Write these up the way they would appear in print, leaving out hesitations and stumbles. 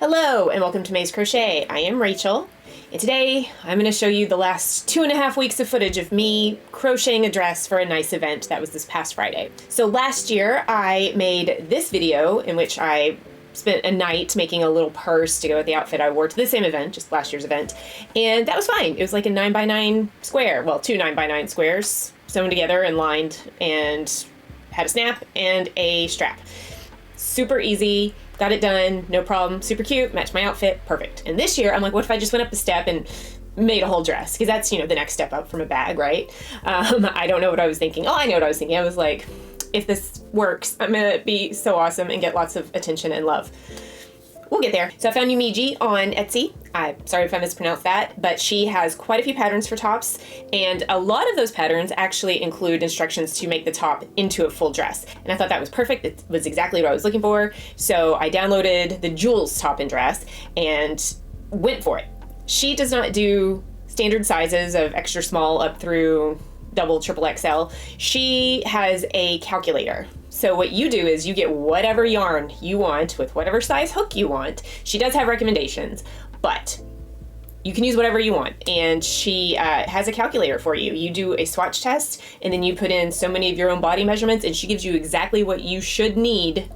Hello and welcome to May's Crochet. I am Rachel, and today I'm going to show you the last 2.5 weeks of footage of me crocheting a dress for a nice event that was this past Friday. So last year I made this video in which I spent a night making a little purse to go with the outfit I wore to the same event, just last year's event, and that was fine. It was like a 9x9 square, well, two 9x9 squares sewn together and lined and had a snap and a strap. Super easy. Got it done, no problem, super cute, matched my outfit, perfect. And this year, I'm like, what if I just went up a step and made a whole dress? Because that's, the next step up from a bag, right? I don't know what I was thinking. Oh, I know what I was thinking. I was like, if this works, I'm gonna be so awesome and get lots of attention and love. We'll get there. So I found Yumiji on Etsy. I'm sorry if I mispronounced that, but she has quite a few patterns for tops, and a lot of those patterns actually include instructions to make the top into a full dress. And I thought that was perfect. It was exactly what I was looking for. So I downloaded the Jules top and dress and went for it. She does not do standard sizes of extra small up through double, triple XL. She has a calculator. So what you do is you get whatever yarn you want with whatever size hook you want. She does have recommendations, but you can use whatever you want. And she has a calculator for you. You do a swatch test, and then you put in so many of your own body measurements, and she gives you exactly what you should need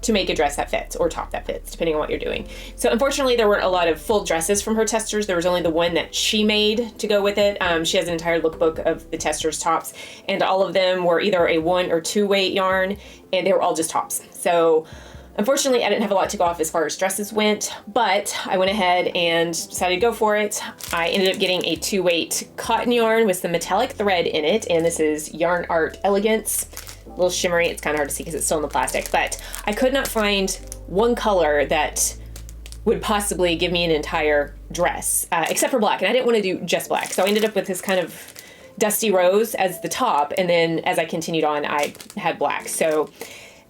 to make a dress that fits, or top that fits, depending on what you're doing. So unfortunately, there weren't a lot of full dresses from her testers. There was only the one that she made to go with it. She has an entire lookbook of the testers' tops, and all of them were either a 1 or 2 weight yarn, and they were all just tops. So unfortunately, I didn't have a lot to go off as far as dresses went, but I went ahead and decided to go for it. I ended up getting a 2 weight cotton yarn with some metallic thread in it, and this is Yarn Art Elegance. A little shimmery, it's kind of hard to see because it's still in the plastic, but I could not find one color that would possibly give me an entire dress, except for black, and I didn't want to do just black. So I ended up with this kind of dusty rose as the top, and then as I continued on, I had black. So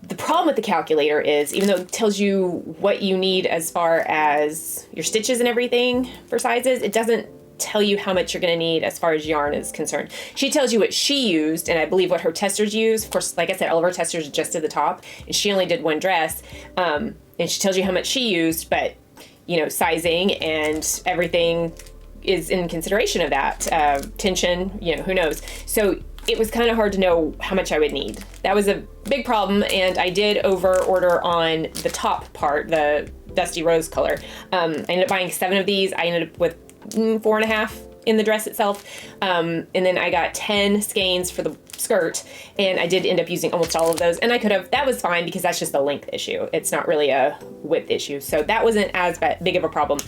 the problem with the calculator is, even though it tells you what you need as far as your stitches and everything for sizes, it doesn't tell you how much you're going to need as far as yarn is concerned. She tells you what she used, and I believe what her testers use. Of course, like I said, all of her testers just did the top, and she only did one dress. And she tells you how much she used, but sizing and everything is in consideration of that. Tension, who knows? So it was kind of hard to know how much I would need. That was a big problem, and I did over order on the top part, the dusty rose color. I ended up buying 7 of these. I ended up with 4.5 in the dress itself, and then I got 10 skeins for the skirt, and I did end up using almost all of those, and that was fine because that's just a length issue. It's not really a width issue, so that wasn't as big of a problem.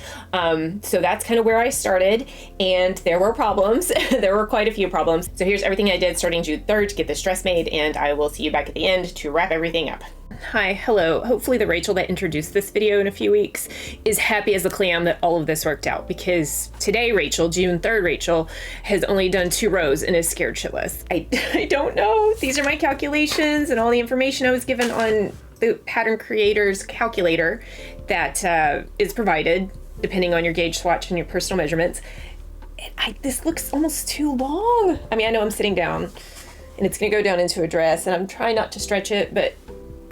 So that's kind of where I started, and there were problems. There were quite a few problems. So here's everything I did starting June 3rd to get this dress made, and I will see you back at the end to wrap everything up. Hi, hello. Hopefully the Rachel that introduced this video in a few weeks is happy as a clam that all of this worked out, because today Rachel, June 3rd Rachel, has only done 2 rows and is scared shitless. I don't know. These are my calculations and all the information I was given on the pattern creator's calculator that is provided depending on your gauge swatch and your personal measurements. And this looks almost too long. I mean, I know I'm sitting down and it's gonna go down into a dress, and I'm trying not to stretch it, but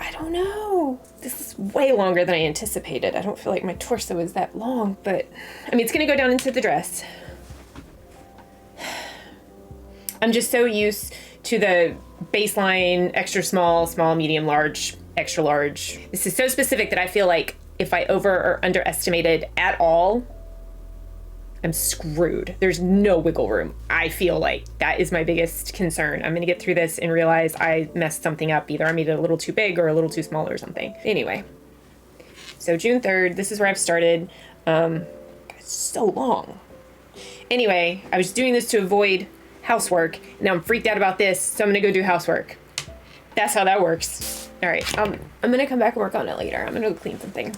I don't know. This is way longer than I anticipated. I don't feel like my torso is that long, but I mean, it's gonna go down into the dress. I'm just so used to the baseline extra small, small, medium, large, extra large. This is so specific that I feel like if I over or underestimated at all, I'm screwed. There's no wiggle room. I feel like that is my biggest concern. I'm gonna get through this and realize I messed something up. Either I made it a little too big or a little too small or something. Anyway, so June 3rd, this is where I've started. It's so long. Anyway, I was doing this to avoid housework. Now I'm freaked out about this, so I'm gonna go do housework. That's how that works. All right, I'm gonna come back and work on it later. I'm gonna go clean something.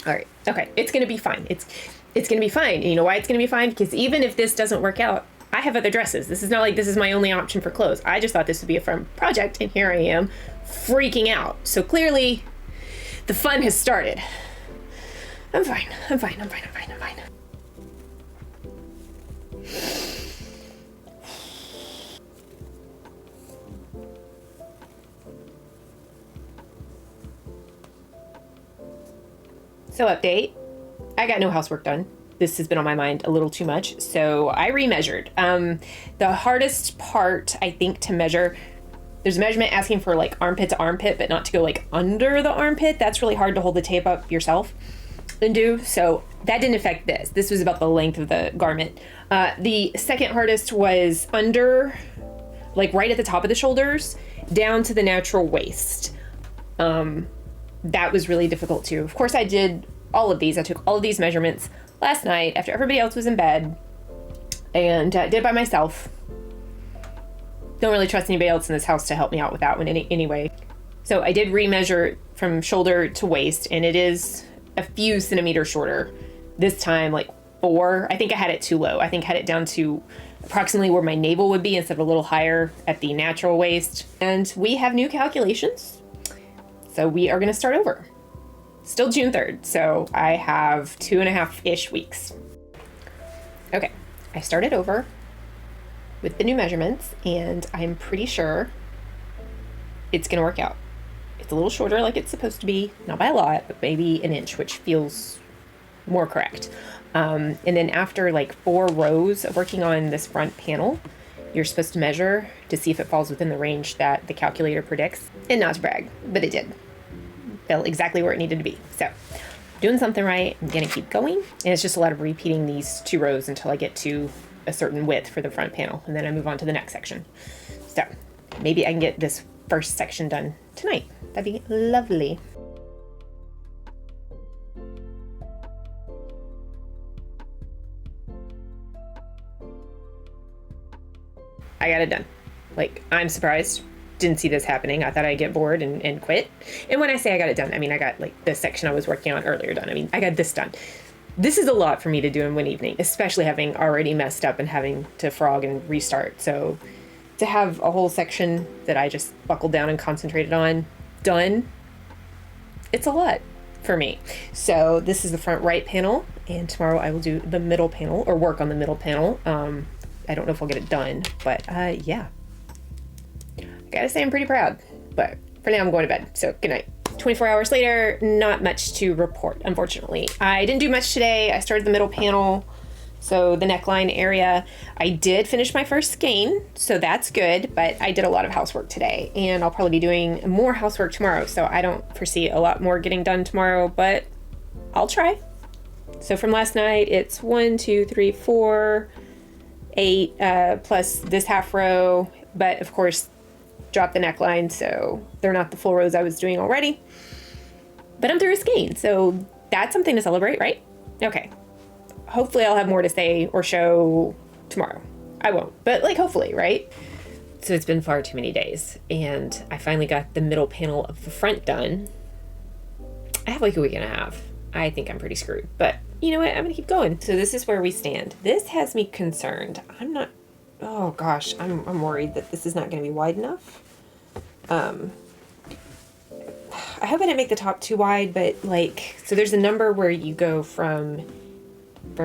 All right, okay, it's gonna be fine. It's gonna be fine. And you know why it's gonna be fine? Because even if this doesn't work out, I have other dresses. This is not like this is my only option for clothes. I just thought this would be a fun project, and here I am freaking out. So clearly the fun has started. I'm fine. So update, I got no housework done. This has been on my mind a little too much, so I remeasured. The hardest part, I think, to measure, there's a measurement asking for like armpit to armpit, but not to go like under the armpit. That's really hard to hold the tape up yourself and do. So that didn't affect this. This was about the length of the garment. The second hardest was under, like right at the top of the shoulders, down to the natural waist. That was really difficult too. Of course, I did all of these. I took all of these measurements last night after everybody else was in bed, and did it by myself. Don't really trust anybody else in this house to help me out with that one anyway. So I did remeasure from shoulder to waist, and it is a few centimeters shorter. This time, like 4. I think I had it too low. I think I had it down to approximately where my navel would be instead of a little higher at the natural waist. And we have new calculations. So we are going to start over. Still June 3rd, so I have 2.5-ish weeks. Okay, I started over with the new measurements, and I'm pretty sure it's gonna work out. It's a little shorter like it's supposed to be, not by a lot, but maybe an inch, which feels more correct. And then after like 4 rows of working on this front panel, you're supposed to measure to see if it falls within the range that the calculator predicts. And not to brag, but it did. Fell exactly where it needed to be. So doing something right, I'm gonna keep going. And it's just a lot of repeating these 2 rows until I get to a certain width for the front panel. And then I move on to the next section. So maybe I can get this first section done tonight. That'd be lovely. I got it done. Like, I'm surprised. Didn't see this happening. I thought I'd get bored and quit. And when I say I got it done, I mean I got like the section I was working on earlier done. I mean, I got this done. This is a lot for me to do in one evening, especially having already messed up and having to frog and restart. So to have a whole section that I just buckled down and concentrated on done, it's a lot for me. So this is the front right panel, and tomorrow I will do the middle panel, or work on the middle panel. I don't know if I'll get it done, but yeah. I gotta say I'm pretty proud, but for now I'm going to bed, so good night. 24 hours later, not much to report, unfortunately. I didn't do much today. I started the middle panel, so the neckline area. I did finish my first skein, so that's good, but I did a lot of housework today, and I'll probably be doing more housework tomorrow, so I don't foresee a lot more getting done tomorrow, but I'll try. So from last night, it's 1, 2, 3, 4, 8, plus this half row, but of course, drop the neckline, so they're not the full rows I was doing already. But I'm through a skein, so that's something to celebrate, right? Okay. Hopefully I'll have more to say or show tomorrow. I won't, but like hopefully, right? So it's been far too many days, and I finally got the middle panel of the front done. I have like a week and a half. I think I'm pretty screwed, but you know what? I'm gonna keep going. So this is where we stand. This has me concerned. Oh gosh, I'm worried that this is not going to be wide enough. I hope I didn't make the top too wide, but like, so there's a number where you go from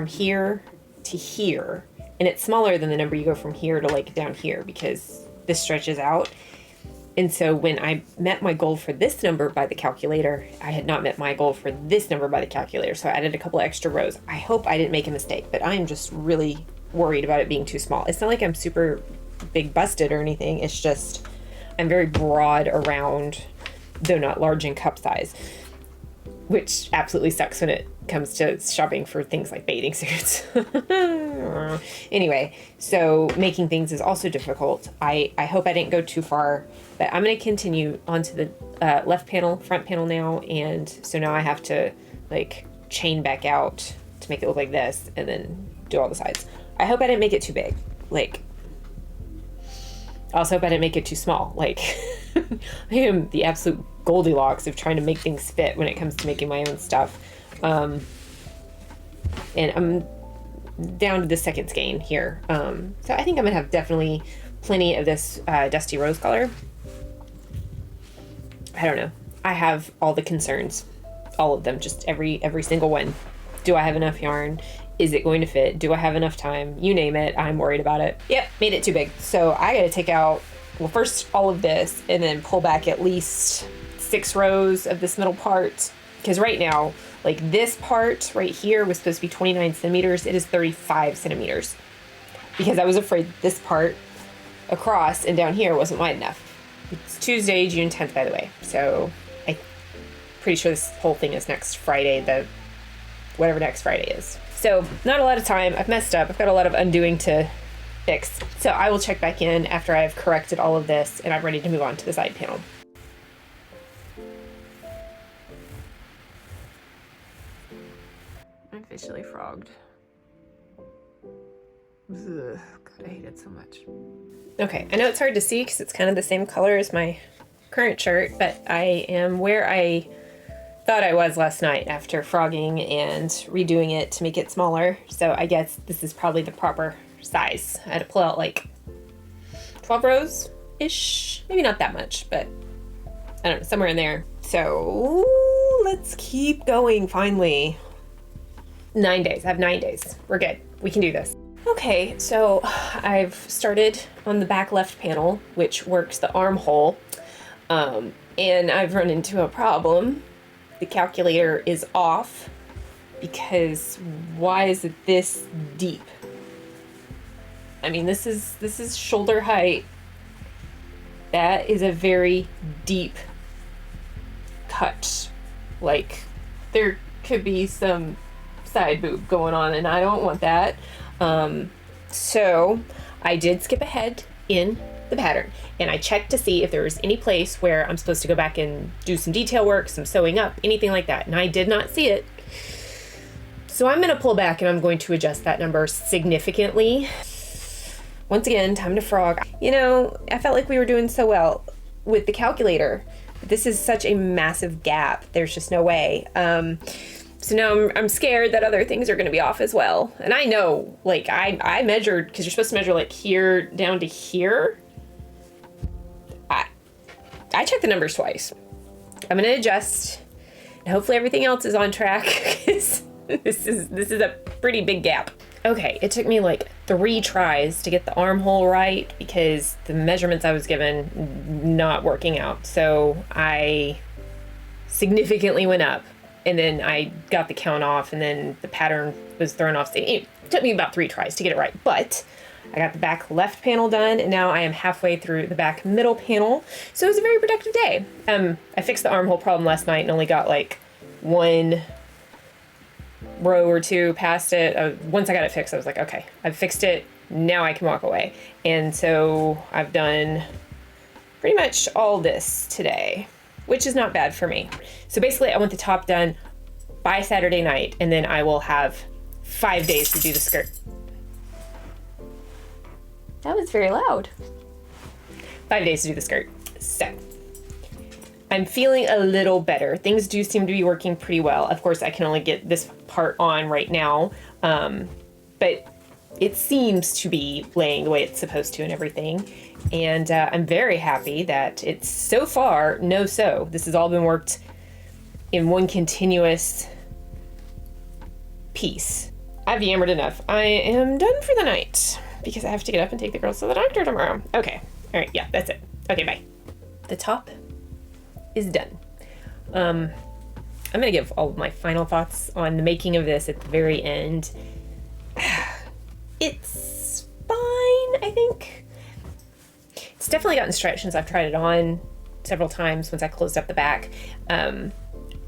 here to here, and it's smaller than the number you go from here to like down here because this stretches out. And so when I met my goal for this number by the calculator, I had not met my goal for this number by the calculator. So I added a couple extra rows. I hope I didn't make a mistake, but I am just really worried about it being too small. It's not like I'm super big busted or anything. It's just I'm very broad around, though not large in cup size, which absolutely sucks when it comes to shopping for things like bathing suits. Anyway, so making things is also difficult. I hope I didn't go too far, but I'm going to continue onto the left panel, front panel now, and so now I have to like chain back out to make it look like this and then do all the sides. I hope I didn't make it too big. Like, I also hope I didn't make it too small. Like, I am the absolute Goldilocks of trying to make things fit when it comes to making my own stuff. And I'm down to the second skein here. So I think I'm gonna have definitely plenty of this dusty rose color. I don't know. I have all the concerns, all of them, just every single one. Do I have enough yarn? Is it going to fit? Do I have enough time? You name it, I'm worried about it. Yep, made it too big. So I gotta take out, well, first all of this and then pull back at least 6 rows of this middle part Because right now, like this part right here was supposed to be 29 centimeters. It is 35 centimeters because I was afraid this part across and down here wasn't wide enough. It's Tuesday, June 10th, by the way. So I'm pretty sure this whole thing is next Friday, whatever next Friday is. So not a lot of time. I've messed up. I've got a lot of undoing to fix. So I will check back in after I've corrected all of this and I'm ready to move on to the side panel. I'm officially frogged. Ugh, God, I hate it so much. Okay, I know it's hard to see because it's kind of the same color as my current shirt, but I am where I thought I was last night after frogging and redoing it to make it smaller. So I guess this is probably the proper size. I had to pull out like 12 rows-ish. Maybe not that much, but I don't know, somewhere in there. So let's keep going finally. 9 days. I have 9 days. We're good. We can do this. Okay, so I've started on the back left panel, which works the armhole, and I've run into a problem. The calculator is off because why is it this deep? I mean, this is shoulder height. That is a very deep cut. Like there could be some side boob going on and I don't want that. So I did skip ahead in the pattern and I checked to see if there was any place where I'm supposed to go back and do some detail work, some sewing up, anything like that. And I did not see it. So I'm going to pull back and I'm going to adjust that number significantly. Once again, time to frog. You know, I felt like we were doing so well with the calculator. This is such a massive gap. There's just no way. So now I'm scared that other things are going to be off as well. And I know, like, I measured, because you're supposed to measure, like, here down to here. I checked the numbers twice. I'm going to adjust. And hopefully everything else is on track, because this is a pretty big gap. Okay, it took me, like, 3 tries to get the armhole right, because the measurements I was given not working out. So I significantly went up. And then I got the count off and then the pattern was thrown off. It took me about 3 tries to get it right, but I got the back left panel done and now I am halfway through the back middle panel. So it was a very productive day. I fixed the armhole problem last night and only got like 1 row or 2 past it. Once I got it fixed, I was like, okay, I've fixed it. Now I can walk away. And so I've done pretty much all this today, which is not bad for me. So basically I want the top done by Saturday night and then I will have 5 days to do the skirt. That was very loud. 5 days to do the skirt. So I'm feeling a little better. Things do seem to be working pretty well. Of course, I can only get this part on right now, but it seems to be laying the way it's supposed to and everything. And I'm very happy that it's so far no sew. This has all been worked in one continuous piece. I've yammered enough. I am done for the night because I have to get up and take the girls to the doctor tomorrow. Okay. All right. Yeah, that's it. Okay, bye. The top is done. I'm going to give all of my final thoughts on the making of this at the very end. It's fine, I think. It's definitely gotten stretched since I've tried it on several times once I closed up the back.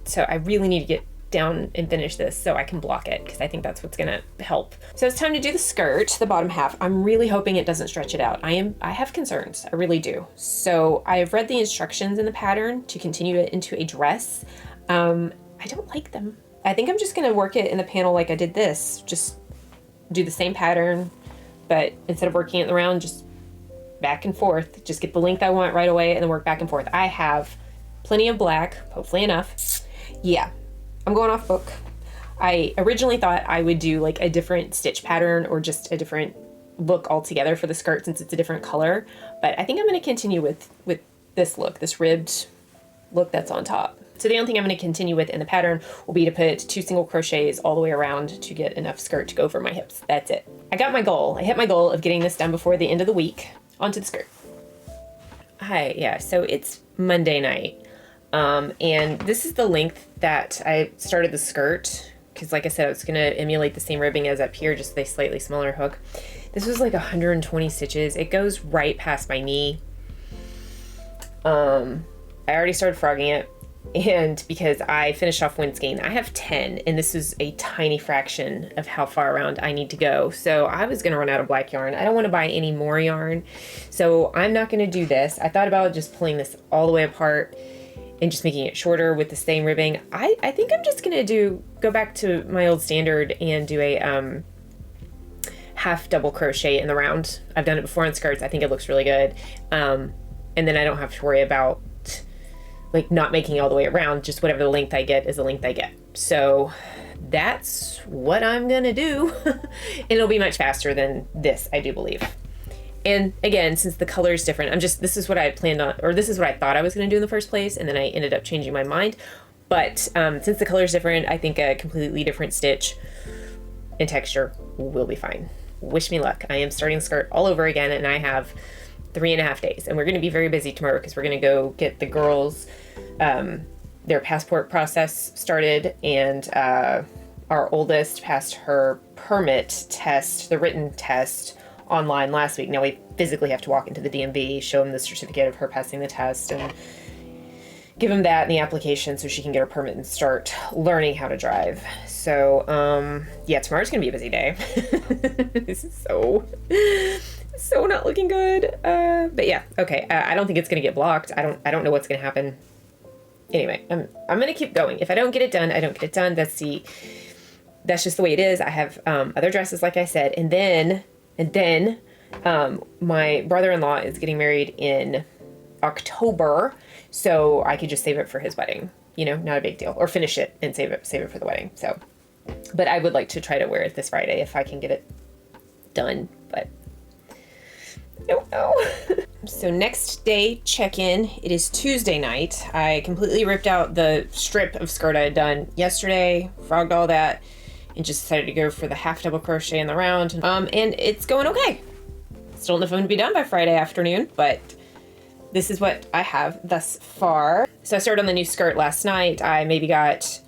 So I really need to get down and finish this so I can block it because I think that's what's gonna help. So it's time to do the skirt, the bottom half. I'm really hoping it doesn't stretch it out. I have concerns, I really do. So I have read the instructions in the pattern to continue it into a dress. I don't like them. I think I'm just gonna work it in the panel like I did this. Just do the same pattern, but instead of working it around, just back and forth, just get the length I want right away and then work back and forth. I have plenty of black, hopefully enough. Yeah, I'm going off book. I originally thought I would do like a different stitch pattern or just a different look altogether for the skirt since it's a different color, but I think I'm going to continue with this look, this ribbed look that's on top. So the only thing I'm going to continue with in the pattern will be to put 2 single crochets all the way around to get enough skirt to go over my hips. That's it. I got my goal. I hit my goal of getting this done before the end of the week. Onto the skirt. Hi, yeah, so it's Monday night. And this is the length that I started the skirt, because like I said, I was going to emulate the same ribbing as up here, just with a slightly smaller hook. This was like 120 stitches. It goes right past my knee. I already started frogging it, and because I finished off one skein, I have 10, and this is a tiny fraction of how far around I need to go. So I was gonna run out of black yarn. I don't want to buy any more yarn, so I'm not gonna do this. I thought about just pulling this all the way apart and just making it shorter with the same ribbing. I think I'm just gonna go back to my old standard and do a half double crochet in the round. I've done it before on skirts. I think it looks really good. And then I don't have to worry about like not making it all the way around. Just whatever the length I get is the length I get. So that's what I'm gonna do. And it'll be much faster than this, I do believe. And again, since the color is different, this is what I planned on, or this is what I thought I was gonna do in the first place, and then I ended up changing my mind. But since the color is different, I think a completely different stitch and texture will be fine. Wish me luck. I am starting the skirt all over again, and I have 3.5 days, and we're going to be very busy tomorrow because we're going to go get the girls their passport process started, and our oldest passed her permit test, the written test, online last week. Now we physically have to walk into the DMV, show them the certificate of her passing the test, and give them that in the application so she can get her permit and start learning how to drive. So yeah, tomorrow's gonna be a busy day. This is so not looking good. But yeah, okay. I don't think it's gonna get blocked. I don't know what's gonna happen. Anyway, I'm gonna keep going. If I don't get it done, I don't get it done. That's just the way it is. I have other dresses, like I said, and then my brother-in-law is getting married in October, so I could just save it for his wedding. You know, not a big deal. Or finish it and save it for the wedding. So, but I would like to try to wear it this Friday if I can get it done, but I don't know. So next day check-in, it is Tuesday night. I completely ripped out the strip of skirt I had done yesterday, frogged all that, and just decided to go for the half double crochet in the round. And it's going okay. Still don't know if I'm gonna be done by Friday afternoon, but this is what I have thus far. So I started on the new skirt last night. I maybe got,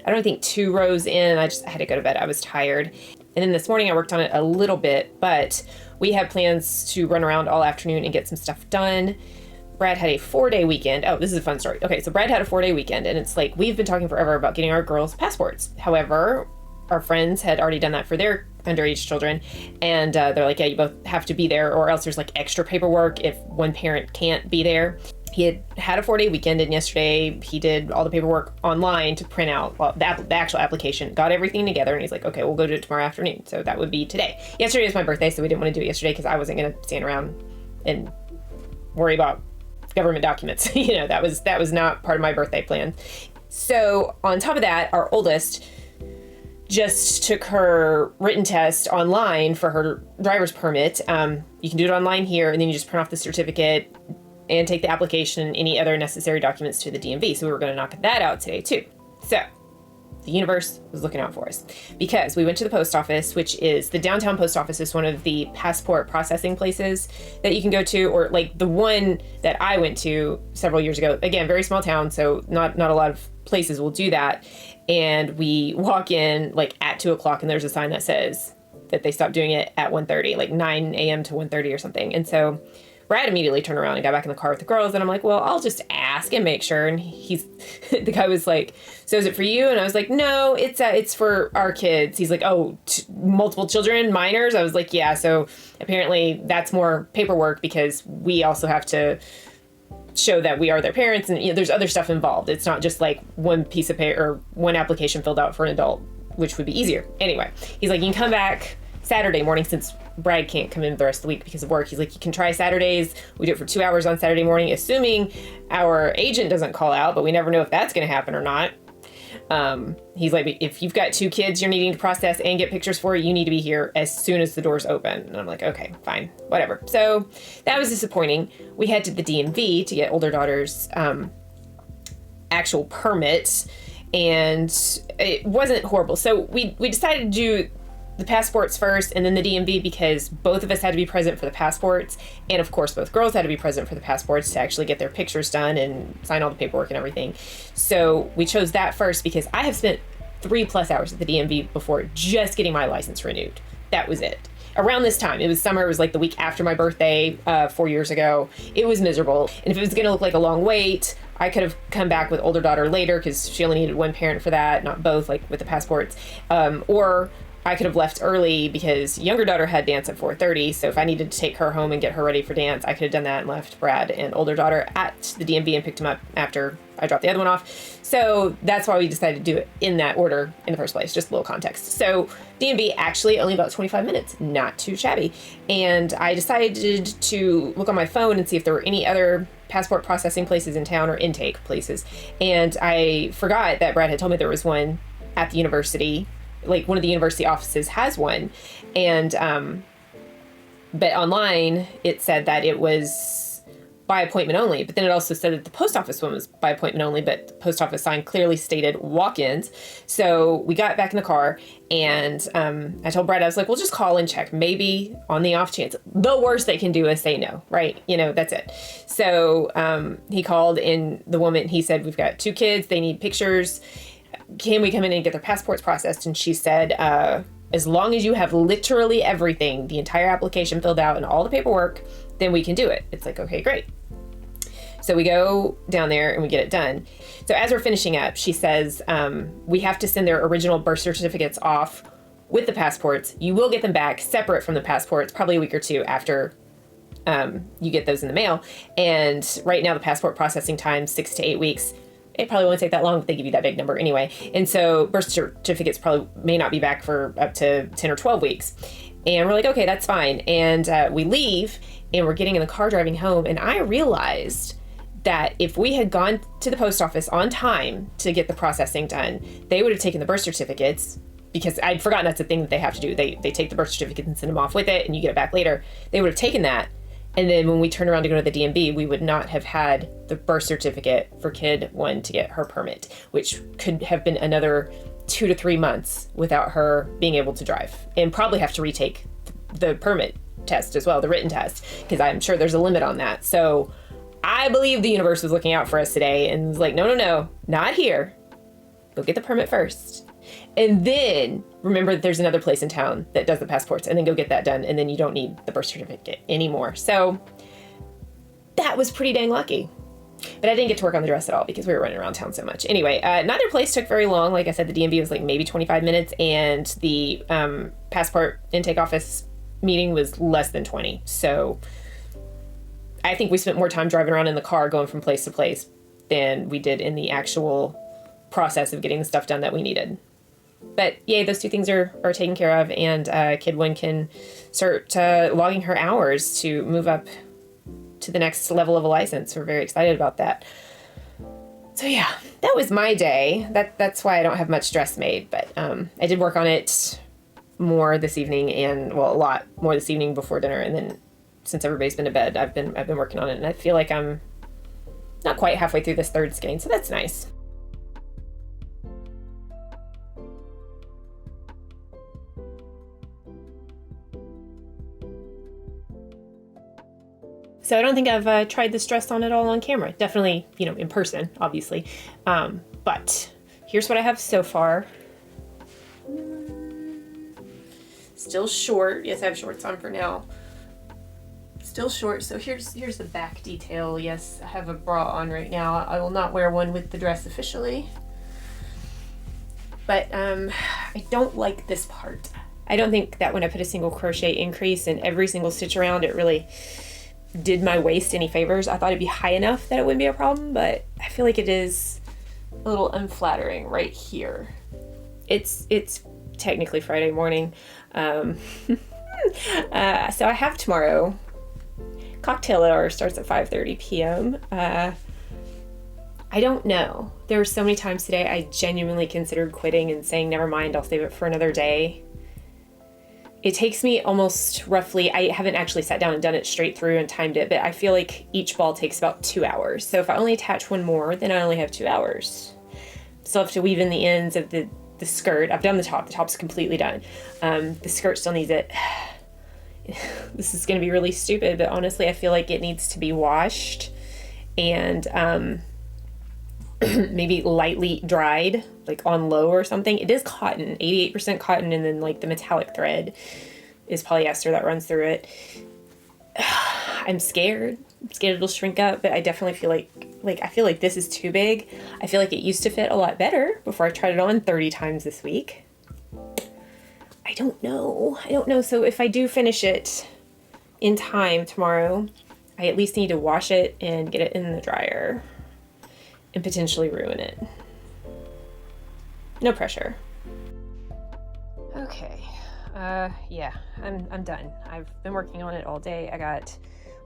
I don't think 2 rows in. I had to go to bed. I was tired. And then this morning I worked on it a little bit, but we have plans to run around all afternoon and get some stuff done. Brad had a 4-day weekend. Oh, this is a fun story. Okay, so Brad had a 4-day weekend, and it's like, we've been talking forever about getting our girls passports. However, our friends had already done that for their underage children, and they're like, yeah, you both have to be there, or else there's like extra paperwork if one parent can't be there. He had a 4-day weekend, and yesterday he did all the paperwork online to print out the actual application, got everything together, and he's like, okay, we'll go do it tomorrow afternoon. So that would be today. Yesterday was my birthday, so we didn't want to do it yesterday because I wasn't going to stand around and worry about government documents. You know, that was not part of my birthday plan. So on top of that, our oldest just took her written test online for her driver's permit. You can do it online here, and then you just print off the certificate and take the application and any other necessary documents to the DMV. So we were going to knock that out today too. So the universe was looking out for us because we went to the post office, which is the downtown post office is one of the passport processing places that you can go to, or like the one that I went to several years ago. Again, very small town, so not a lot of places will do that. And we walk in like at 2:00, and there's a sign that says that they stopped doing it at 1:30, like 9 a.m. to 1:30 or something. And so Brad immediately turned around and got back in the car with the girls, and I'm like, well, I'll just ask and make sure. And the guy was like, so is it for you? And I was like, no, it's for our kids. He's like, oh, multiple children, minors? I was like, yeah. So apparently that's more paperwork because we also have to show that we are their parents, and you know, there's other stuff involved. It's not just like one piece of paper or one application filled out for an adult, which would be easier. Anyway, he's like, you can come back Saturday morning since Brad can't come in the rest of the week because of work. He's like, you can try Saturdays. We do it for 2 hours on Saturday morning, assuming our agent doesn't call out, but we never know if that's going to happen or not. He's like, if you've got 2 kids you're needing to process and get pictures for, you need to be here as soon as the doors open. And I'm like, okay, fine, whatever. So that was disappointing. We head to the DMV to get older daughter's actual permit, and it wasn't horrible. So we decided to do the passports first and then the DMV because both of us had to be present for the passports. And of course, both girls had to be present for the passports to actually get their pictures done and sign all the paperwork and everything. So we chose that first because I have spent 3+ hours at the DMV before just getting my license renewed. That was it. Around this time, it was summer, it was like the week after my birthday, 4 years ago. It was miserable. And if it was gonna look like a long wait, I could have come back with older daughter later because she only needed one parent for that, not both, like with the passports. Or I could have left early because younger daughter had dance at 4:30. So if I needed to take her home and get her ready for dance, I could have done that and left Brad and older daughter at the DMV and picked him up after I dropped the other one off. So that's why we decided to do it in that order in the first place, just a little context. So DMV actually only about 25 minutes, not too shabby. And I decided to look on my phone and see if there were any other passport processing places in town or intake places. And I forgot that Brad had told me there was one at the university, like one of the university offices has one. And, but online it said that it was by appointment only, but then it also said that the post office one was by appointment only, but the post office sign clearly stated walk-ins. So we got back in the car and I told Brad, I was like, we'll just call and check, maybe on the off chance. The worst they can do is say no, right? You know, that's it. So he called and the woman, he said, we've got 2 kids, they need pictures. Can we come in and get their passports processed? And she said, as long as you have literally everything, the entire application filled out and all the paperwork, then we can do it. It's like, okay, great. So we go down there and we get it done. So as we're finishing up, she says, we have to send their original birth certificates off with the passports. You will get them back separate from the passports, probably a week or 2 after you get those in the mail. And right now the passport processing time, 6 to 8 weeks. It probably won't take that long if they give you that big number anyway. And so birth certificates probably may not be back for up to 10 or 12 weeks. And we're like, okay, that's fine. And we leave and we're getting in the car driving home. And I realized that if we had gone to the post office on time to get the processing done, they would have taken the birth certificates, because I'd forgotten that's the thing that they have to do. They take the birth certificate and send them off with it and you get it back later. They would have taken that. And then when we turn around to go to the DMV, we would not have had the birth certificate for kid 1 to get her permit, which could have been another 2 to 3 months without her being able to drive, and probably have to retake the permit test as well, the written test, because I'm sure there's a limit on that. So I believe the universe was looking out for us today and was like, no, not here. Go get the permit first. And then remember that there's another place in town that does the passports, and then go get that done. And then you don't need the birth certificate anymore. So that was pretty dang lucky. But I didn't get to work on the dress at all because we were running around town so much. Anyway, neither place took very long. Like I said, the DMV was like maybe 25 minutes and the passport intake office meeting was less than 20. So I think we spent more time driving around in the car going from place to place than we did in the actual process of getting the stuff done that we needed. But yay, those 2 things are taken care of, and kid 1 can start logging her hours to move up to the next level of a license. We're very excited about that. So yeah, that was my day. That's why I don't have much dress made, but I did work on it more this evening, and well, a lot more this evening before dinner, and then since everybody's been to bed, I've been working on it, and I feel like I'm not quite halfway through this 3rd skein, so that's nice. So I don't think I've tried this dress on at all on camera. Definitely, in person, obviously. But here's what I have so far. Still short. Yes, I have shorts on for now. Still short. So here's the back detail. Yes, I have a bra on right now. I will not wear one with the dress officially. But I don't like this part. I don't think that when I put a single crochet increase in every single stitch around, it really did my waist any favors. I thought it'd be high enough that it wouldn't be a problem, but I feel like it is a little unflattering right here. It's technically Friday morning. So I have tomorrow. Cocktail hour starts at 5:30 p.m. I don't know. There were so many times today I genuinely considered quitting and saying, never mind, I'll save it for another day. It takes me almost roughly, I haven't actually sat down and done it straight through and timed it, but I feel like each ball takes about 2 hours. So if I only attach one more, then I only have 2 hours. Still have to weave in the ends of the the skirt. I've done the top. The top's completely done. The skirt still needs it. This is going to be really stupid, but honestly, I feel like it needs to be washed and maybe lightly dried, like on low or something. It is cotton, 88% cotton, and then like the metallic thread is polyester that runs through it. I'm scared. I'm scared it'll shrink up, but I definitely feel like I feel like this is too big. I feel like it used to fit a lot better before I tried it on 30 times this week. I don't know. So if I do finish it in time tomorrow, I at least need to wash it and get it in the dryer and potentially ruin it. No pressure. Okay. Yeah, I'm done. I've been working on it all day. I got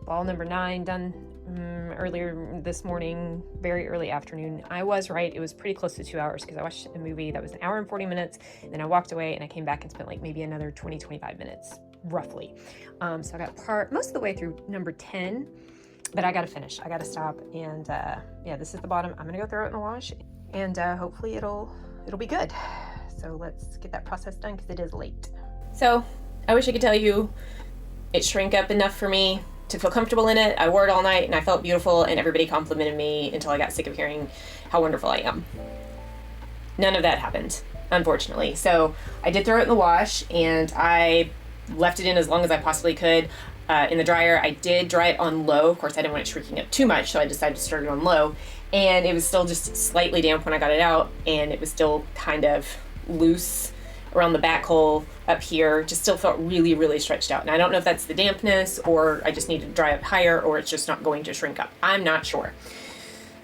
ball number 9 done earlier this morning, very early afternoon. I was right. It was pretty close to 2 hours because I watched a movie that was 1 hour and 40 minutes. And then I walked away and I came back and spent like maybe another 20-25 minutes, roughly. So I got most of the way through number 10, but I got to finish. I got to stop. And yeah, this is the bottom. I'm going to go throw it in the wash and hopefully it'll be good. So let's get that process done because it is late. So I wish I could tell you it shrank up enough for me to feel comfortable in it. I wore it all night and I felt beautiful and everybody complimented me until I got sick of hearing how wonderful I am. None of that happened, unfortunately. So I did throw it in the wash and I left it in as long as I possibly could in the dryer. I did dry it on low. Of course, I didn't want it shrinking up too much, so I decided to start it on low. And it was still just slightly damp when I got it out, and it was still kind of loose around the back hole up here. Just still felt really, really stretched out. And I don't know if that's the dampness or I just need to dry it higher or it's just not going to shrink up. I'm not sure.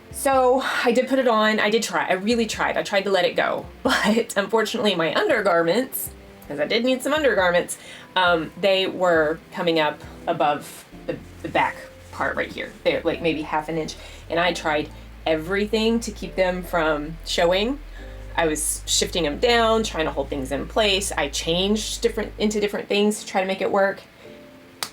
So I did put it on. I did try. I really tried. I tried to let it go. But unfortunately, my undergarments, because I did need some undergarments, they were coming up above the back part right here. They're like maybe half an inch. And I tried everything to keep them from showing. I was shifting them down, trying to hold things in place. I changed into different things to try to make it work.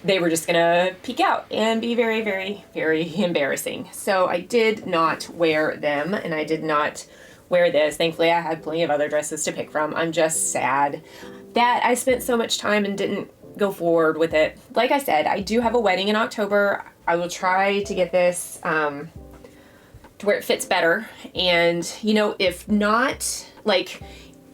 They were just gonna peek out and be very, very, very embarrassing. So I did not wear them, and I did not wear this. Thankfully, I had plenty of other dresses to pick from. I'm just sad that I spent so much time and didn't go forward with it. Like I said, I do have a wedding in October. I will try to get this to where it fits better. And, you know, if not, like,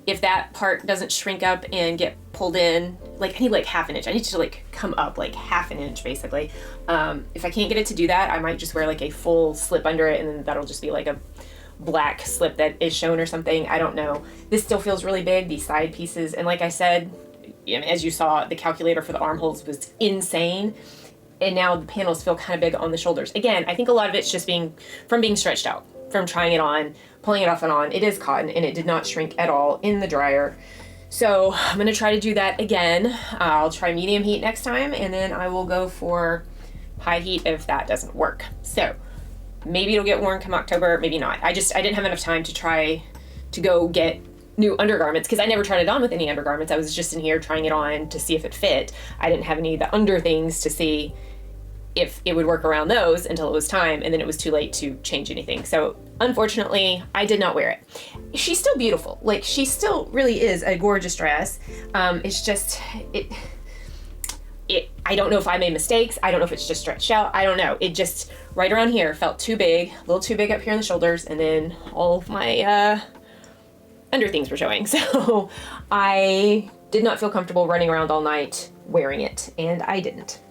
if that part doesn't shrink up and get pulled in, like, I need like half an inch. I need to like come up like half an inch basically. If I can't get it to do that, I might just wear like a full slip under it, and then that'll just be like a black slip that is shown or something. I don't know. This still feels really big, these side pieces. And like I said, as you saw, the calculator for the armholes was insane. And now the panels feel kind of big on the shoulders. Again, I think a lot of it's just being stretched out, from trying it on, pulling it off and on. It is cotton and it did not shrink at all in the dryer. So I'm going to try to do that again. I'll try medium heat next time, and then I will go for high heat if that doesn't work. So maybe it'll get worn come October, maybe not. I didn't have enough time to try to go get new undergarments because I never tried it on with any undergarments. I was just in here trying it on to see if it fit. I didn't have any of the under things to see if it would work around those until it was time, and then it was too late to change anything. So unfortunately, I did not wear it. She's still beautiful. Like, she still really is a gorgeous dress. It's just, I don't know if I made mistakes. I don't know if it's just stretched out. I don't know. It just, right around here, felt too big, a little too big up here in the shoulders, and then all of my under things were showing. So I did not feel comfortable running around all night wearing it, and I didn't.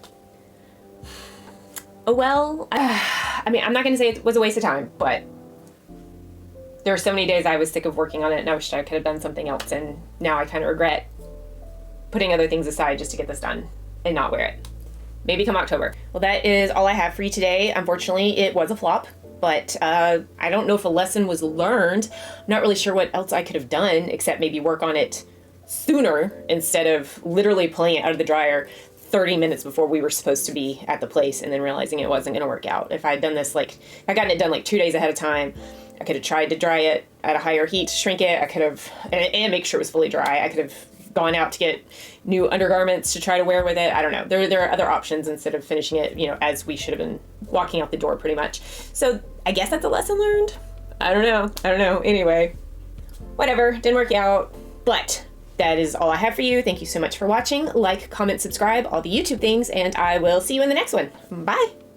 Oh well, I mean, I'm not going to say it was a waste of time, but there were so many days I was sick of working on it and I wished I could have done something else, and now I kind of regret putting other things aside just to get this done and not wear it. Maybe come October. Well, that is all I have for you today. Unfortunately, it was a flop, but I don't know if a lesson was learned. I'm not really sure what else I could have done except maybe work on it sooner instead of literally pulling it out of the dryer 30 minutes before we were supposed to be at the place and then realizing it wasn't going to work out. If I had done this, if I gotten it done like 2 days ahead of time, I could have tried to dry it at a higher heat to shrink it. I could have, and make sure it was fully dry. I could have gone out to get new undergarments to try to wear with it. I don't know. There are other options instead of finishing it, as we should have been walking out the door pretty much. So I guess that's a lesson learned. I don't know. Anyway, whatever, didn't work out, but that is all I have for you. Thank you so much for watching. Like, comment, subscribe, all the YouTube things, and I will see you in the next one. Bye!